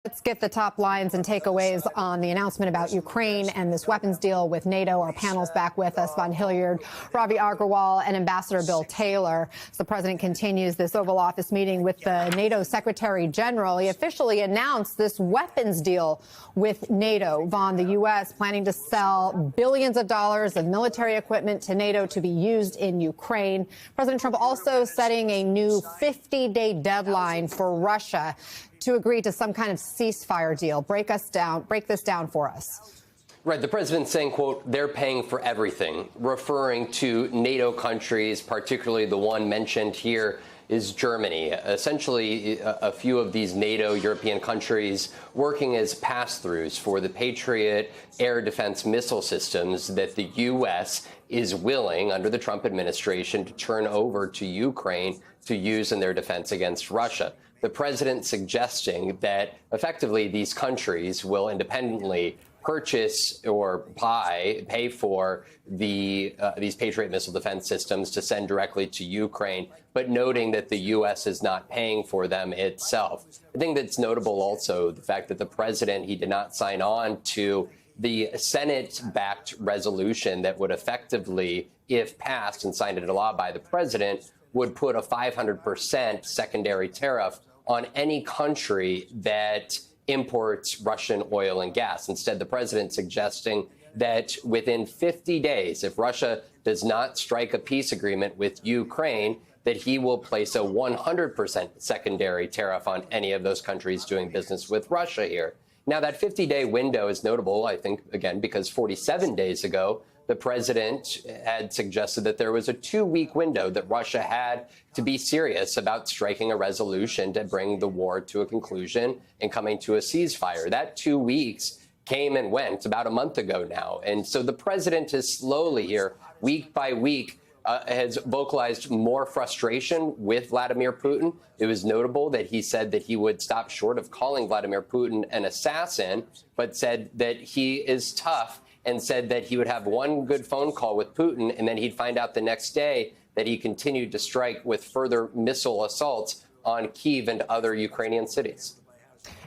Let's get the top lines and takeaways on the announcement about Ukraine and this weapons deal with NATO. Our panel's back with us, Von Hilliard, Ravi Agrawal, and Ambassador Bill Taylor. As the president continues this Oval Office meeting with the NATO Secretary General, he officially announced this weapons deal with NATO. Von, the U.S. planning to sell billions of dollars of military equipment to NATO to be used in Ukraine. President Trump also setting a new 50-day deadline for Russia to agree to some kind of ceasefire deal. Break this down for us. Right. The president's saying, quote, they're paying for everything, referring to NATO countries, particularly the one mentioned here is Germany. Essentially, a few of these NATO European countries working as pass-throughs for the Patriot air defense missile systems that the U.S. is willing, under the Trump administration, to turn over to Ukraine to use in their defense against Russia. The president suggesting that effectively these countries will independently purchase or pay for these Patriot missile defense systems to send directly to Ukraine, but noting that the U.S. is not paying for them itself. I think that's notable also the fact that the president, he did not sign on to the Senate-backed resolution that would effectively, if passed and signed into law by the president, would put a 500% secondary tariff on any country that imports Russian oil and gas. Instead, the president suggesting that within 50 days, if Russia does not strike a peace agreement with Ukraine, that he will place a 100% secondary tariff on any of those countries doing business with Russia here. Now, that 50-day window is notable, I think, again, because 47 days ago, the president had suggested that there was a 2-week window that Russia had to be serious about striking a resolution to bring the war to a conclusion and coming to a ceasefire. That 2 weeks came and went about a month ago now. And so the president is slowly here, week by week, has vocalized more frustration with Vladimir Putin. It was notable that he said that he would stop short of calling Vladimir Putin an assassin, but said that he is tough and said that he would have one good phone call with Putin, and then he'd find out the next day that he continued to strike with further missile assaults on Kyiv and other Ukrainian cities.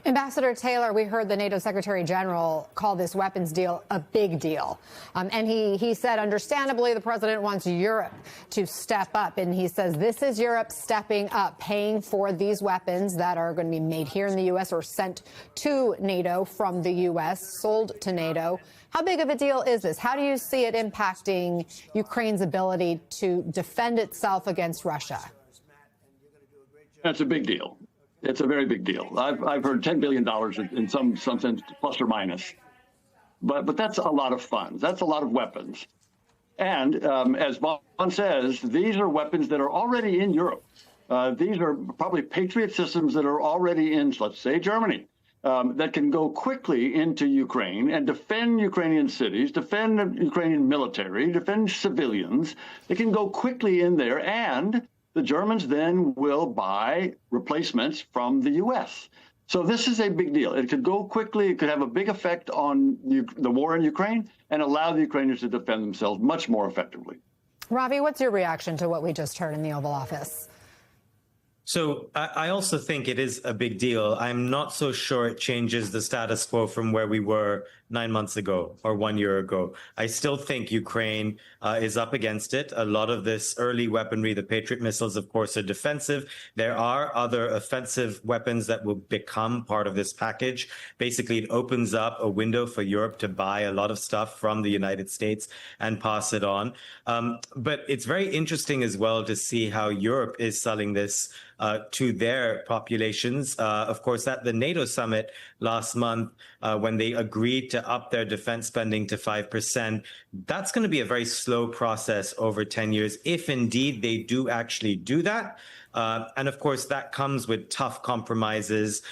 Ambassador Taylor, we heard the NATO Secretary General call this weapons deal a big deal. And he said, understandably, the president wants Europe to step up. And he says this is Europe stepping up, paying for these weapons that are going to be made here in the U.S. or sent to NATO from the U.S., sold to NATO. How big of a deal is this? How do you see it impacting Ukraine's ability to defend itself against Russia? That's a big deal. It's a very big deal. I've heard $10 billion in some sense, plus or minus. But that's a lot of funds. That's a lot of weapons. And as Von says, these are weapons that are already in Europe. These are probably Patriot systems that are already in, let's say, Germany, that can go quickly into Ukraine and defend Ukrainian cities, defend the Ukrainian military, defend civilians. They can go quickly in there, and the Germans then will buy replacements from the U.S. So this is a big deal. It could go quickly. It could have a big effect on the war in Ukraine and allow the Ukrainians to defend themselves much more effectively. Ravi, what's your reaction to what we just heard in the Oval Office? So I also think it is a big deal. I'm not so sure it changes the status quo from where we were 9 months ago or 1 year ago. I still think Ukraine is up against it. A lot of this early weaponry, the Patriot missiles, of course, are defensive. There are other offensive weapons that will become part of this package. Basically, it opens up a window for Europe to buy a lot of stuff from the United States and pass it on. But it's very interesting as well to see how Europe is selling this to their populations. Of course, at the NATO summit last month, when they agreed to up their defense spending to 5%, that's going to be a very slow process over 10 years, if indeed they do actually do that. And of course, that comes with tough compromises,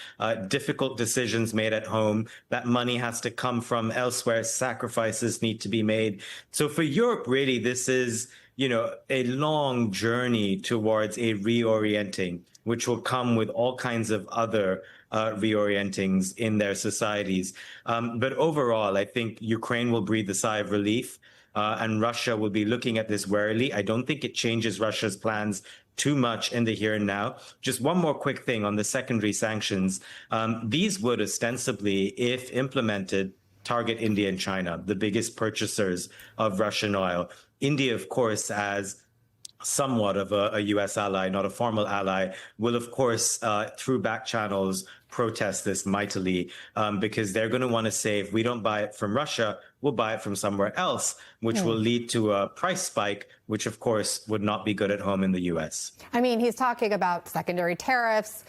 difficult decisions made at home. That money has to come from elsewhere. Sacrifices need to be made. So for Europe, really, this is, a long journey towards a reorienting, which will come with all kinds of other reorientings in their societies. But overall, I think Ukraine will breathe a sigh of relief, and Russia will be looking at this warily. I don't think it changes Russia's plans too much in the here and now. Just one more quick thing on the secondary sanctions. These would ostensibly, if implemented, target India and China, the biggest purchasers of Russian oil. India, of course, as somewhat of a U.S. ally, not a formal ally, will, of course, through back channels, protest this mightily because they're going to want to say, if we don't buy it from Russia, we'll buy it from somewhere else, which will lead to a price spike, which, of course, would not be good at home in the U.S. I mean, he's talking about secondary tariffs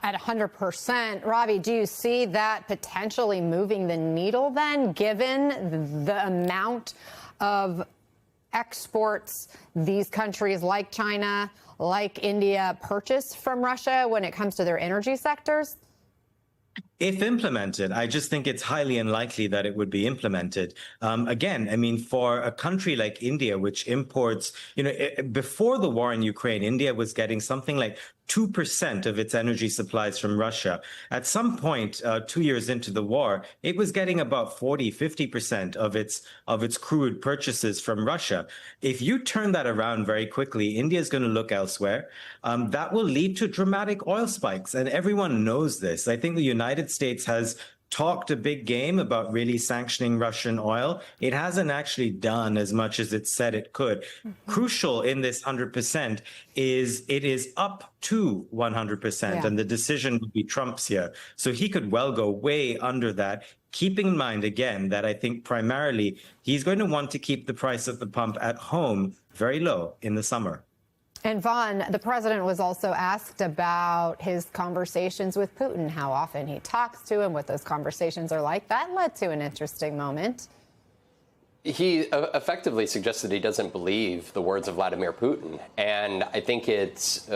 at 100%. Ravi, do you see that potentially moving the needle then, given the amount of exports these countries like China, like India purchase from Russia when it comes to their energy sectors? If implemented, I just think it's highly unlikely that it would be implemented. Again, I mean, for a country like India, which imports, before the war in Ukraine, India was getting something like 2% of its energy supplies from Russia. At some point, 2 years into the war, it was getting about 50% of its crude purchases from Russia. If you turn that around very quickly, India is going to look elsewhere. That will lead to dramatic oil spikes, and everyone knows this. I think the United States has talked a big game about really sanctioning Russian oil. It hasn't actually done as much as it said it could. Crucial in this 100% is it is up to 100%, and the decision would be Trump's here. So he could well go way under that, keeping in mind, again, that I think primarily he's going to want to keep the price at the pump at home very low in the summer. And Vaughn, the president was also asked about his conversations with Putin, how often he talks to him, what those conversations are like. That led to an interesting moment. He effectively suggested he doesn't believe the words of Vladimir Putin. And I think it's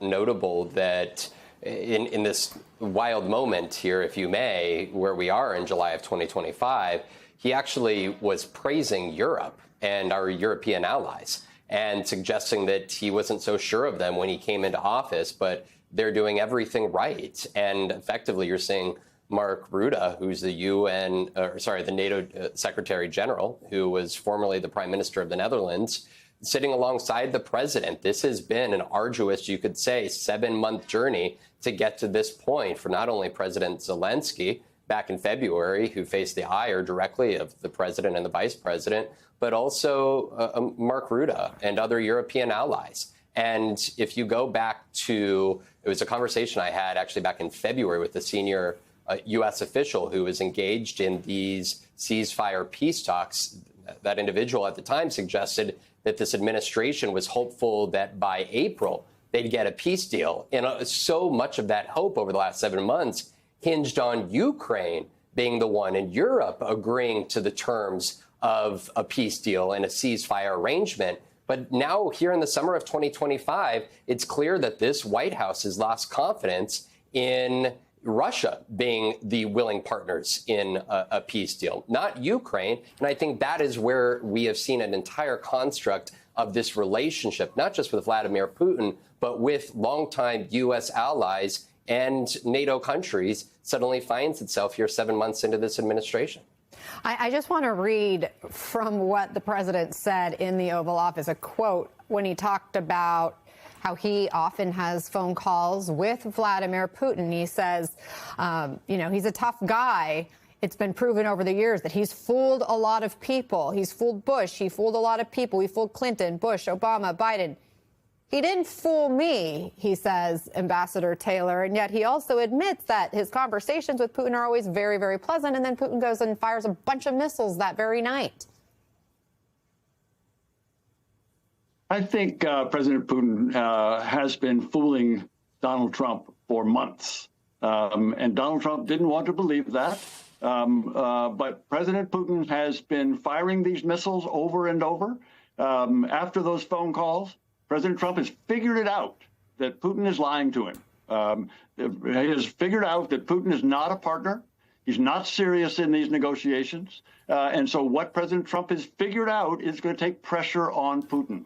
notable that in this wild moment here, if you may, where we are in July of 2025, he actually was praising Europe and our European allies, and suggesting that he wasn't so sure of them when he came into office, but they're doing everything right. And effectively, you're seeing Mark Rutte, who's the NATO Secretary General, who was formerly the Prime Minister of the Netherlands, sitting alongside the president. This has been an arduous, you could say, 7-month journey to get to this point for not only President Zelensky back in February, who faced the ire directly of the president and the vice president, but also Mark Rutte and other European allies. And if you go back to, it was a conversation I had actually back in February with the senior U.S. official who was engaged in these ceasefire peace talks. That individual at the time suggested that this administration was hopeful that by April they'd get a peace deal. And so much of that hope over the last 7 months hinged on Ukraine being the one and Europe agreeing to the terms of a peace deal and a ceasefire arrangement. But now here in the summer of 2025, it's clear that this White House has lost confidence in Russia being the willing partners in a peace deal, not Ukraine. And I think that is where we have seen an entire construct of this relationship, not just with Vladimir Putin, but with longtime U.S. allies and NATO countries suddenly finds itself here 7 months into this administration. I just want to read from what the president said in the Oval Office, a quote when he talked about how he often has phone calls with Vladimir Putin. He says, he's a tough guy. It's been proven over the years that he's fooled a lot of people. He's fooled Bush. He fooled a lot of people. He fooled Clinton, Bush, Obama, Biden. He didn't fool me, he says, Ambassador Taylor, and yet he also admits that his conversations with Putin are always very, very pleasant, and then Putin goes and fires a bunch of missiles that very night. I think President Putin has been fooling Donald Trump for months, and Donald Trump didn't want to believe that. But President Putin has been firing these missiles over and over. After those phone calls, President Trump has figured it out that Putin is lying to him. He has figured out that Putin is not a partner. He's not serious in these negotiations. And so what President Trump has figured out is going to take pressure on Putin.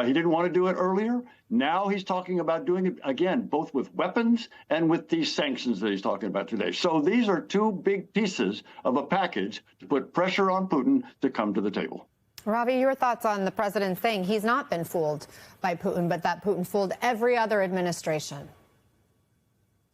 He didn't want to do it earlier. Now he's talking about doing it again, both with weapons and with these sanctions that he's talking about today. So these are two big pieces of a package to put pressure on Putin to come to the table. Ravi, your thoughts on the president saying he's not been fooled by Putin, but that Putin fooled every other administration?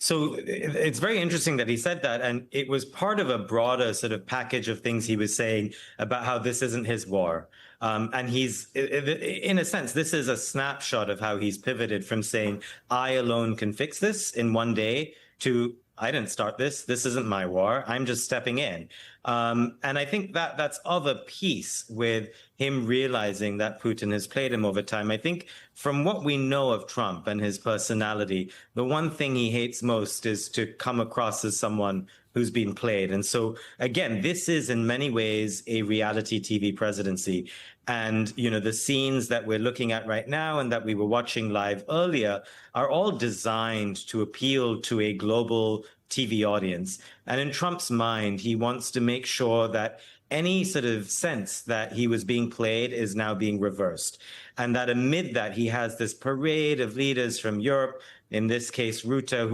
So it's very interesting that he said that, and it was part of a broader sort of package of things he was saying about how this isn't his war. And he's, in a sense, this is a snapshot of how he's pivoted from saying, I alone can fix this in one day, to I didn't start this. This isn't my war. I'm just stepping in. And I think that that's of a piece with him realizing that Putin has played him over time. I think from what we know of Trump and his personality, the one thing he hates most is to come across as someone who's been played. And so, again, this is in many ways a reality TV presidency. And, you know, the scenes that we're looking at right now and that we were watching live earlier are all designed to appeal to a global TV audience. And in Trump's mind, he wants to make sure that any sort of sense that he was being played is now being reversed. And that amid that, he has this parade of leaders from Europe, in this case, Rutte,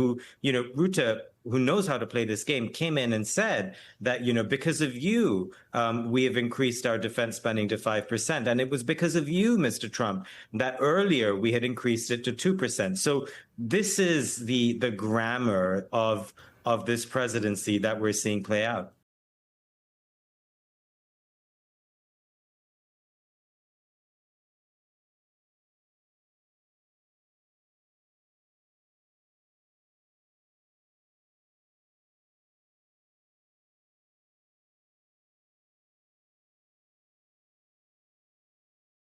who knows how to play this game, came in and said that, you know, because of you, we have increased our defense spending to 5%. And it was because of you, Mr. Trump, that earlier we had increased it to 2%. So this is the grammar of this presidency that we're seeing play out.